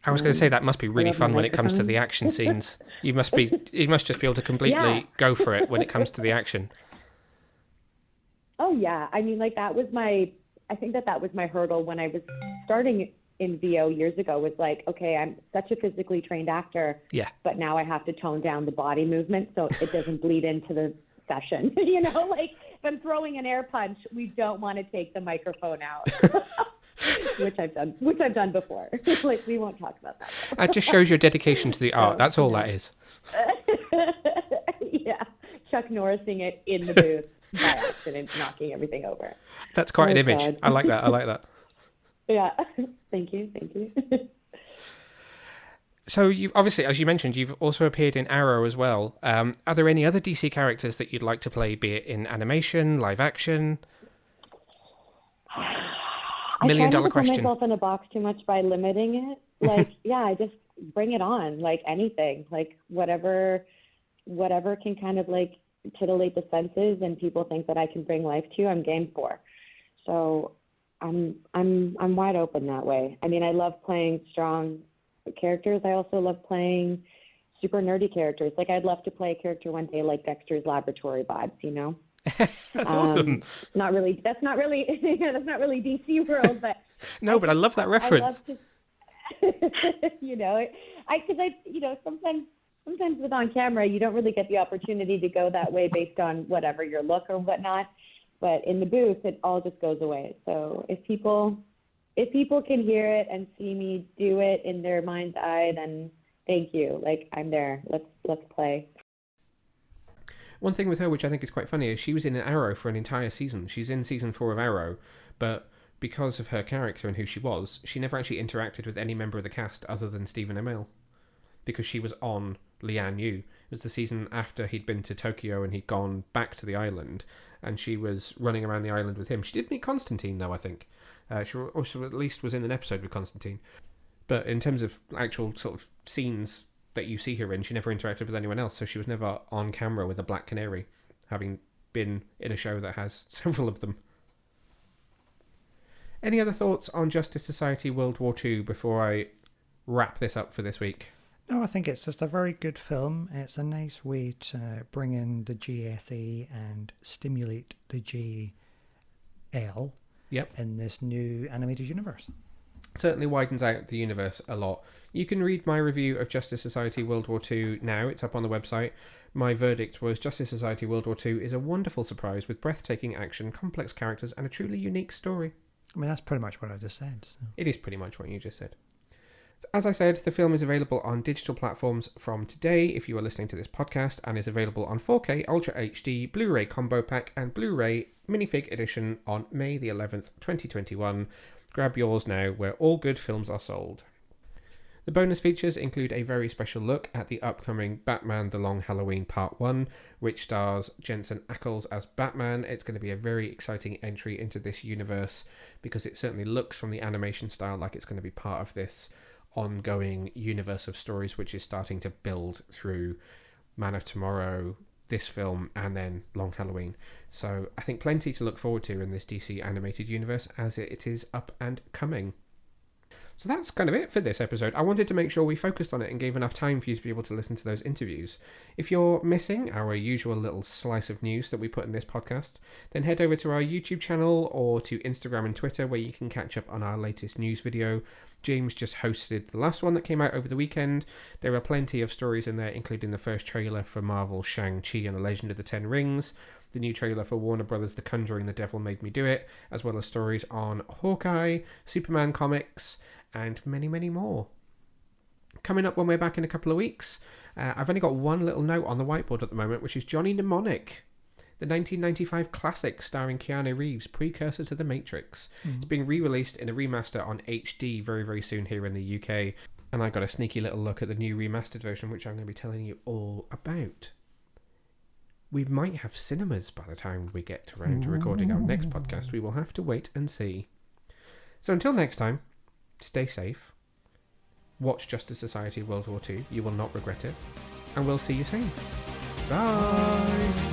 Speaker 1: I was going to say that must be really fun when it comes to the action scenes. You must just be able to completely go for it when it comes to the action.
Speaker 7: Oh yeah, I mean, that was I think that was my hurdle when I was starting in VO years ago. Was okay, I'm such a physically trained actor, but now I have to tone down the body movement so it doesn't bleed into the session. If I'm throwing an air punch, we don't want to take the microphone out. which I've done before. We won't talk about that.
Speaker 1: That just shows your dedication to the art. That's all that is.
Speaker 7: Yeah, Chuck Norrising it in the booth by accident, knocking everything over.
Speaker 1: That's quite an image. God. I like that.
Speaker 7: Yeah, thank you.
Speaker 1: So you've obviously, as you mentioned, you've also appeared in Arrow as well. Are there any other DC characters that you'd like to play, be it in animation, live action? $1 million question.
Speaker 7: I try not to put myself in a box too much by limiting it. I just bring it on, anything, whatever can kind of titillate the senses and people think that I can bring life to, I'm game for. So I'm wide open that way. I mean, I love playing strong characters. I also love playing super nerdy characters. I'd love to play a character one day like Dexter's Laboratory vibes,
Speaker 1: That's awesome.
Speaker 7: That's not really DC world, but
Speaker 1: no, but I love that reference.
Speaker 7: I love to, sometimes with on camera, you don't really get the opportunity to go that way based on whatever your look or whatnot. But in the booth, it all just goes away. So if people can hear it and see me do it in their mind's eye, then thank you. I'm there. Let's play.
Speaker 1: One thing with her, which I think is quite funny, is she was in Arrow for an entire season. She's in season 4 of Arrow, but because of her character and who she was, she never actually interacted with any member of the cast other than Stephen Amell, because she was on Lian Yu. It was the season after he'd been to Tokyo and he'd gone back to the island, and she was running around the island with him. She did meet Constantine, though, I think. She also at least was in an episode with Constantine. But in terms of actual sort of scenes that you see her in, she never interacted with anyone else, so she was never on camera with a Black Canary, having been in a show that has several of them. Any other thoughts on Justice Society World War II before I wrap this up for this week?
Speaker 2: No, I think it's just a very good film. It's a nice way to bring in the GSA and stimulate the JL in this new animated universe.
Speaker 1: Certainly widens out the universe a lot. You can read my review of Justice Society World War II now. It's up on the website. My verdict was Justice Society World War II is a wonderful surprise with breathtaking action, complex characters, and a truly unique story.
Speaker 2: I mean, that's pretty much what I just said. So.
Speaker 1: It is pretty much what you just said. As I said, the film is available on digital platforms from today if you are listening to this podcast, and is available on 4K Ultra HD, Blu-ray Combo Pack, and Blu-ray Minifig Edition on May the 11th, 2021. Grab yours now, where all good films are sold. The bonus features include a very special look at the upcoming Batman The Long Halloween Part 1, which stars Jensen Ackles as Batman. It's going to be a very exciting entry into this universe, because it certainly looks from the animation style like it's going to be part of this ongoing universe of stories which is starting to build through Man of Tomorrow, this film, and then Long Halloween. So I think plenty to look forward to in this DC animated universe as it is up and coming. So that's kind of it for this episode. I wanted to make sure we focused on it and gave enough time for you to be able to listen to those interviews. If you're missing our usual little slice of news that we put in this podcast, then head over to our YouTube channel or to Instagram and Twitter, where you can catch up on our latest news video. James just hosted the last one that came out over the weekend. There are plenty of stories in there, including the first trailer for Marvel's Shang-Chi and the Legend of the Ten Rings, the new trailer for Warner Brothers' The Conjuring, The Devil Made Me Do It, as well as stories on Hawkeye, Superman comics, and many, many more. Coming up when we're back in a couple of weeks, I've only got one little note on the whiteboard at the moment, which is Johnny Mnemonic, the 1995 classic starring Keanu Reeves, precursor to The Matrix. It's being re-released in a remaster on HD very, very soon here in the UK, and I got a sneaky little look at the new remastered version, which I'm going to be telling you all about. We might have cinemas by the time we get around to recording our next podcast. We will have to wait and see. So until next time, stay safe, watch Justice Society World War II, you will not regret it, and we'll see you soon. Bye!